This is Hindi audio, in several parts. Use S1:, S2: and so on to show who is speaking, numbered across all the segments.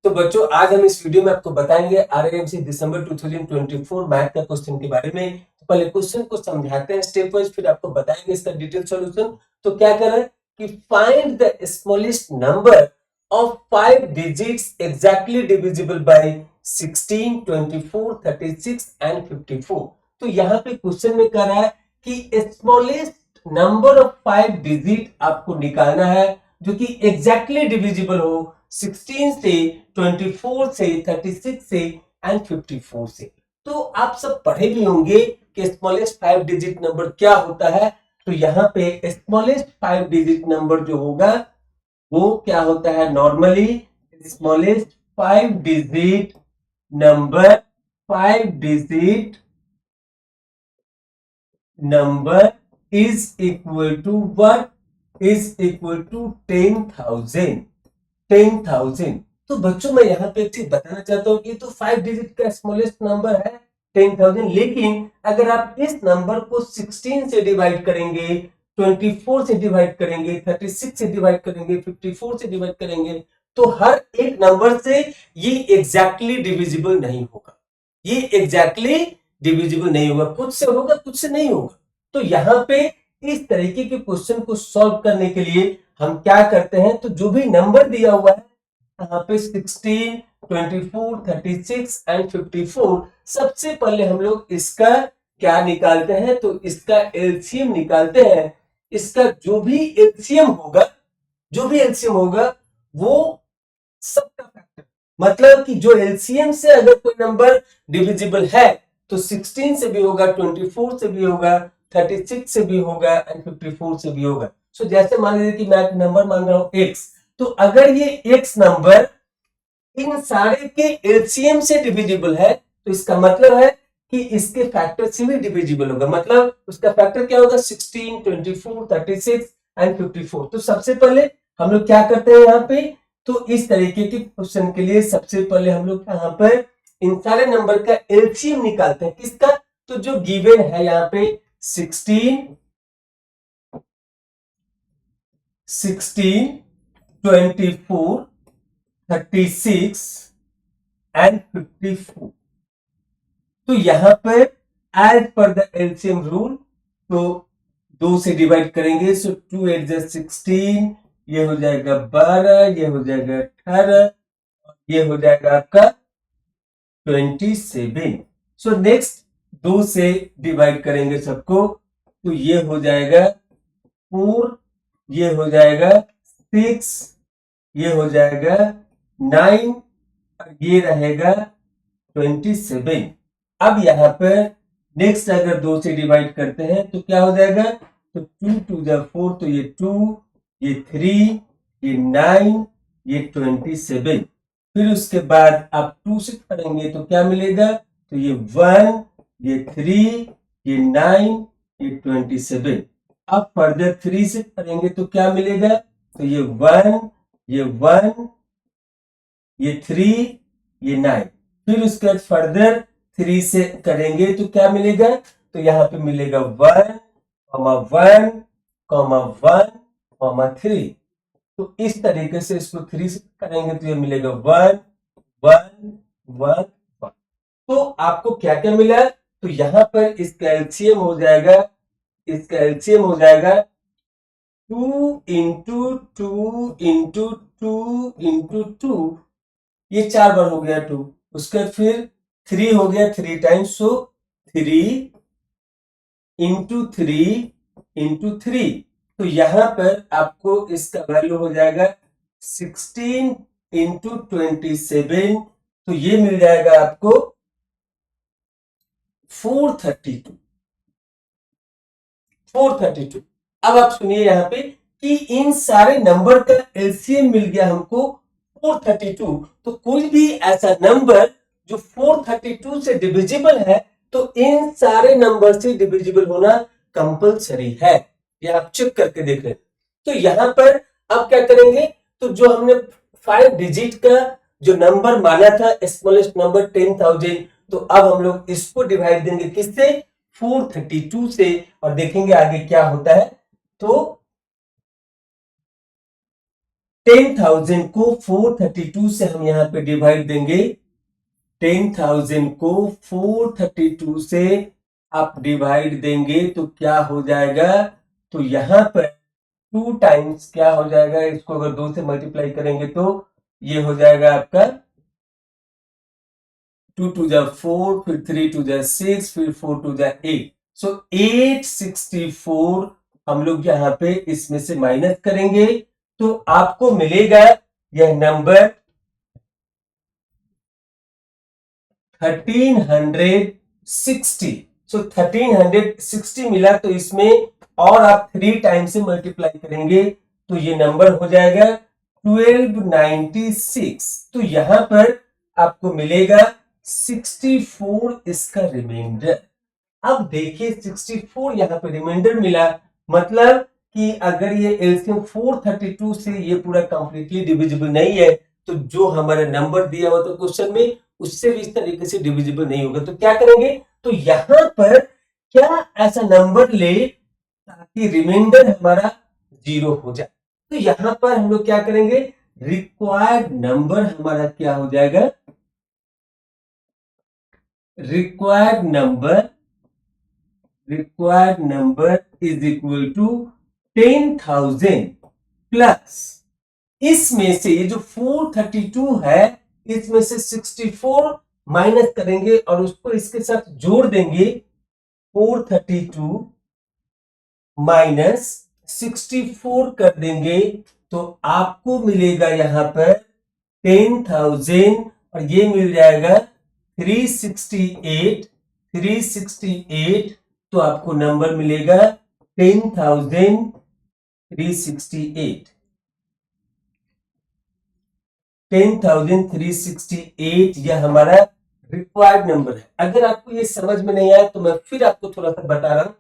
S1: तो बच्चों आज हम इस वीडियो में आपको बताएंगे आरआईएमसी दिसंबर 2024 मैथ का क्वेश्चन के बारे में। तो पहले क्वेश्चन को समझाते हैं स्टेप वाइज, फिर आपको बताएंगे इसका डिटेल सॉल्यूशन। तो क्या करें कि find the smallest number of 5 digits exactly divisible by 16, 24, 36 and 54। तो यहाँ पे क्वेश्चन में कह रहा है कि स्मॉलेस्ट नंबर ऑफ 5 डिजिट आपको निकालना है जो कि एग्जैक्टली डिविजिबल हो 16 से, 24 से, 36 से एंड 54 से। तो आप सब पढ़े भी होंगे कि स्मॉलेस्ट 5 डिजिट नंबर क्या होता है। तो यहाँ पे स्मॉलेस्ट 5 डिजिट नंबर जो होगा वो क्या होता है, normally smallest 5 digit number, 5 digit number is equal to what, is equal to 10,000। 10,000। तो बच्चों मैं यहाँ पे एक चीज बताना चाहता हूँ कि तो 5 डिजिट का स्मॉलेस्ट नंबर है 10,000, लेकिन अगर आप इस नंबर को 16 से डिवाइड करेंगे, 24 से डिवाइड करेंगे, 36 से डिवाइड करेंगे, 54 से डिवाइड करेंगे, तो हर एक नंबर से ये एग्जैक्टली डिविजिबल नहीं होगा। ये एग्जैक्टली डिविजिबल नहीं होगा, कुछ से होगा कुछ से नहीं होगा। तो यहाँ पे इस तरीके के क्वेश्चन को सॉल्व करने के लिए हम क्या करते हैं, तो जो भी नंबर दिया हुआ है यहाँ पे 16, 24, 36 एंड 54, सबसे पहले हम लोग इसका क्या निकालते हैं, तो इसका एलसीएम निकालते हैं। इसका जो भी एलसीएम होगा, जो भी एलसीएम होगा वो सबका फैक्टर, मतलब कि जो एलसीएम से अगर कोई नंबर डिविजिबल है तो 16 से भी होगा, 24 से भी होगा, 36 से भी होगा एंड 54 से भी होगा। सो जैसे मान लीजिए कि मैं नंबर मान रहा हूं x, तो अगर ये x नंबर इन सारे के एलसीएम से डिविजिबल है तो इसका मतलब है कि इसके फैक्टर से भी डिविजिबल होगा, मतलब उसका फैक्टर क्या होगा, 16, 24, 36 एंड 54। तो सबसे पहले हम लोग क्या करते हैं यहाँ पे, तो इस तरीके के क्वेश्चन के लिए सबसे पहले हम लोग यहाँ पर इन सारे नंबर का एलसीएम निकालते हैं। किसका, तो जो गिवन है यहाँ पे 16, 24, 36 एंड 54। तो यहां पर as per the LCM rule, तो 2 से डिवाइड करेंगे, सो 2 8 जा 16, ये हो जाएगा 12, ये हो जाएगा 18, ये हो जाएगा आपका 27। सो नेक्स्ट 2 से डिवाइड करेंगे सबको, तो ये हो जाएगा 4, ये हो जाएगा 6, ये हो जाएगा 9 और ये रहेगा 27। अब यहाँ पर नेक्स्ट अगर 2 से डिवाइड करते हैं तो क्या हो जाएगा, तो 2 2 जा 4, तो ये 2, ये 3, ये 9, ये 27। फिर उसके बाद आप 2 से करेंगे तो क्या मिलेगा, तो ये 1, ये 3, ये 9, ये 27। अब फर्दर 3 से करेंगे तो क्या मिलेगा, तो ये 1, ये 1, ये 3, ये 9। फिर उसके बाद फर्दर 3 से करेंगे तो क्या मिलेगा, तो यहाँ पे मिलेगा 1, 1, 1, 3। तो इस तरीके से इसको 3 से करेंगे तो ये मिलेगा 1, 1, 1, 1। तो आपको क्या क्या मिला, तो यहाँ पर इसका एलसीएम हो जाएगा, इसका एलसीएम हो जाएगा 2 इंटू 2 इंटू 2 इंटू 2, ये 4 बार हो गया 2। उसके बाद फिर 3 हो गया 3 टाइम्स, सो 3 इंटू 3 इंटू 3। तो यहां पर आपको इसका वैल्यू हो जाएगा 16 इंटू 27, तो ये मिल जाएगा आपको 432। 432। अब आप सुनिए यहाँ पे कि इन सारे नंबर का एलसीएम मिल गया हमको 432। तो कोई भी ऐसा नंबर जो 432 से डिविजिबल है तो इन सारे नंबर से डिविजिबल होना कंपलसरी है, ये आप चेक करके देख रहे हैं। तो यहां पर अब क्या करेंगे, तो जो हमने 5 डिजिट का जो नंबर माना था स्मॉलेस्ट नंबर 10,000, तो अब हम लोग इसको डिवाइड देंगे किससे, 432 से, और देखेंगे आगे क्या होता है। तो 10,000 को 432 से हम यहाँ पे डिवाइड देंगे। 10,000 को 432 से आप डिवाइड देंगे तो क्या हो जाएगा, तो यहाँ पर 2 टाइम्स क्या हो जाएगा, इसको अगर 2 से मल्टीप्लाई करेंगे तो ये हो जाएगा आपका 2 टू जा 4, फिर 3 टू जा 6, फिर 4 टू जा 8। सो 864 हम लोग यहाँ पे इसमें से माइनस करेंगे तो आपको मिलेगा यह नंबर 1360। सो 1360 मिला तो इसमें और आप 3 टाइम से मल्टीप्लाई करेंगे तो ये नंबर हो जाएगा 1296। तो यहां पर आपको मिलेगा 64 इसका रिमाइंडर। अब देखिए 64 यहाँ पे रिमाइंडर मिला, मतलब कि अगर ये एलसीएम 432 से ये पूरा कंप्लीटली डिविजिबल नहीं है तो जो हमारा नंबर दिया हुआ था क्वेश्चन में उससे भी इस तरीके से डिविजिबल नहीं होगा। तो क्या करेंगे, तो यहां पर क्या ऐसा नंबर ले ताकि रिमाइंडर हमारा 0 हो जाए। तो यहां पर हम लोग क्या करेंगे, रिक्वायर्ड नंबर हमारा क्या हो जाएगा, required number is equal to 10,000 plus इसमें से ये जो 432 है इसमें से 64 माइनस करेंगे और उसको इसके साथ जोड़ देंगे। 432 माइनस 64 कर देंगे तो आपको मिलेगा यहां पर 10,000 और ये मिल जाएगा 368। तो आपको नंबर मिलेगा 10,368। 10,368 यह हमारा रिक्वायर्ड नंबर है। अगर आपको ये समझ में नहीं आया तो मैं फिर आपको थोड़ा सा बता रहा हूं।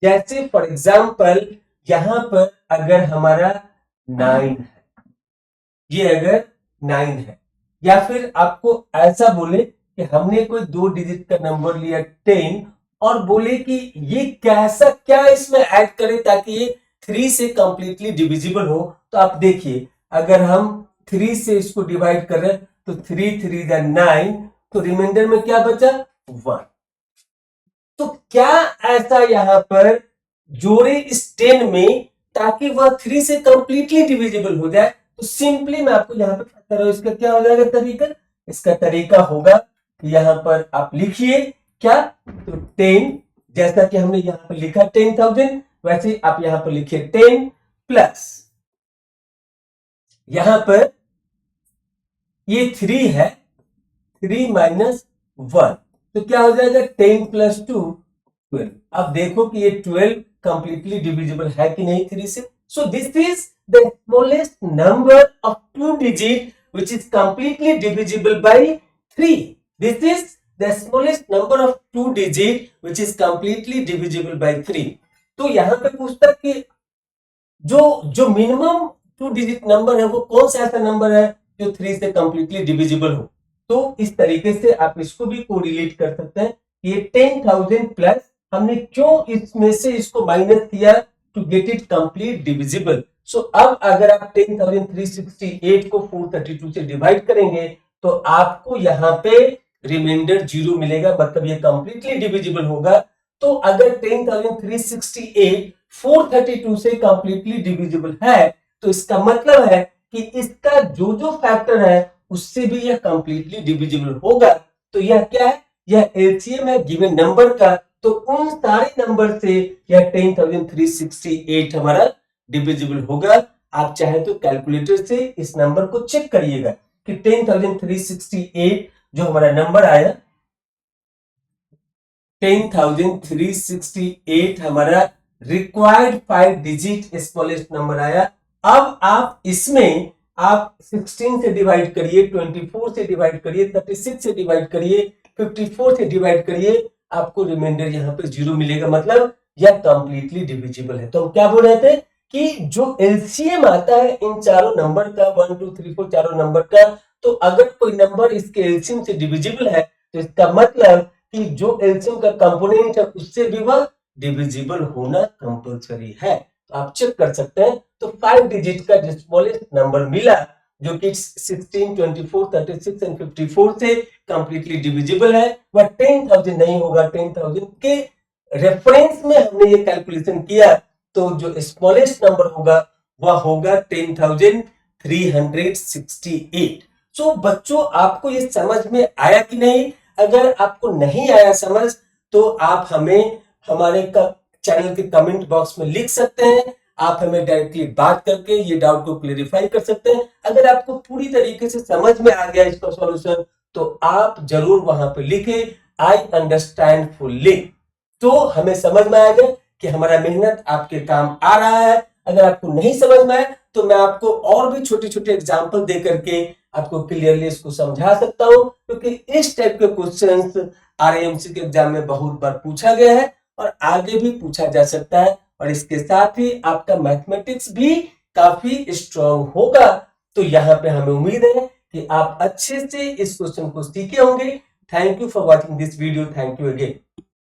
S1: जैसे फॉर एग्जांपल यहां पर अगर हमारा 9 है, ये अगर 9 है, या फिर आपको ऐसा बोले कि हमने कोई 2 डिजिट का नंबर लिया 10 और बोले कि ये कैसा क्या इसमें ऐड करें ताकि ये 3 से कंप्लीटली डिविजिबल हो। तो आप देखिए अगर हम 3 से इसको डिवाइड कर रहे हैं तो 3 3 9, तो रिमाइंडर में क्या बचा 1। तो क्या ऐसा यहां पर जोड़े इस 10 में ताकि वह 3 से कंप्लीटली डिविजिबल हो जाए। तो सिंपली मैं आपको यहां पर बता रहा हूं इसका क्या हो जाएगा तरीका। इसका तरीका होगा कि यहां पर आप लिखिए क्या, तो 10 जैसा कि हमने यहां पर लिखा 10,000 वैसे आप यहां पर लिखिए 10 प्लस यहां पर ये 3 है, 3 माइनस 1 तो क्या हो जाएगा 10 प्लस 2 12। अब देखो कि ये 12 कंप्लीटली डिविजिबल है कि नहीं 3 से। So this is the smallest number of 2 digit which is completely divisible by 3। This is the smallest number of 2 digit which is completely divisible by 3। तो यहां पे पूछता है कि जो मिनिमम 2 डिजिट नंबर है वो कौन सा ऐसा नंबर है जो 3 से कंप्लीटली डिविजिबल हो। तो इस तरीके से आप इसको भी कोरिलेट कर सकते हैं। ये 10,000 प्लस हमने क्यों इसमें से इसको माइनस किया to get it complete divisible. So अब अगर आप 10,368 को 432 से डिवाइड करेंगे तो आपको यहाँ पे रिमाइंडर 0 मिलेगा, मतलब ये कंप्लीटली डिविजिबल होगा। तो अगर 10,368 432 से कंप्लीटली डिविजिबल है तो इसका मतलब है कि इसका जो जो फैक्टर है उससे भी यह कंप्लीटली डिविजिबल होगा। तो यह क्या है, यह एलसीएम है गिवन नंबर का। तो उन सारे नंबर से यह 10,368 हमारा डिविजिबल होगा। आप चाहे तो कैलकुलेटर से इस नंबर को चेक करिएगा कि 10,368 जो हमारा नंबर आया 10,368 हमारा रिक्वायर्ड 5 डिजिट स्मॉलेस्ट नंबर आया। अब आप इसमें आप 16 से डिवाइड करिए, 24 से डिवाइड करिए, 36 से डिवाइड करिए, 54 से डिवाइड करिए, आपको रिमाइंडर यहाँ पे 0 मिलेगा, मतलब यह कंप्लीटली डिविजिबल है। तो हम क्या बोल रहे थे कि जो एलसीएम आता है इन चारों नंबर का 1 2 3 4 चारों नंबर का, तो अगर कोई नंबर इसके एलसीएम से डिविजिबल है तो इसका मतलब कि जो एलसीएम का कंपोनेंट है उससे भी वह डिविजिबल होना कंपलसरी है। तो आप चेक कर सकते हैं। तो 5 डिजिट का जो स्मॉलेस्ट नंबर मिला जो कि 16, 24, 36 एंड 54 से कंप्लीटली डिविजिबल है, वह 10,000 नहीं होगा। 10,000 के रेफरेंस में हमने ये कैलकुलेशन किया, तो जो स्मॉलेस्ट नंबर होगा वह होगा 10,368। सो बच्चों, आपको ये समझ में आया कि नहीं? अगर आपको नहीं आया समझ तो आप हमें हमारे चैनल के कमेंट बॉक्स में लिख सकते हैं। आप हमें डायरेक्टली बात करके ये डाउट को क्लेरिफाई कर सकते हैं। अगर आपको पूरी तरीके से समझ में आ गया इसका सॉल्यूशन, तो आप जरूर वहां पे लिखे आई अंडरस्टैंड फुल्ली। तो हमें समझ में आएगा कि हमारा मेहनत आपके काम आ रहा है। अगर आपको नहीं समझ में आए तो मैं आपको और भी छोटे छोटे एग्जाम्पल दे करके आपको क्लियरली इसको समझा सकता हूं, क्योंकि इस टाइप के क्वेश्चंस आरएमसी के एग्जाम में बहुत बार पूछा गया है और आगे भी पूछा जा सकता है। और इसके साथ ही आपका मैथमेटिक्स भी काफी स्ट्रांग होगा। तो यहाँ पे हमें उम्मीद है कि आप अच्छे से इस क्वेश्चन को सीखे होंगे। Thank you for watching this video. Thank you again.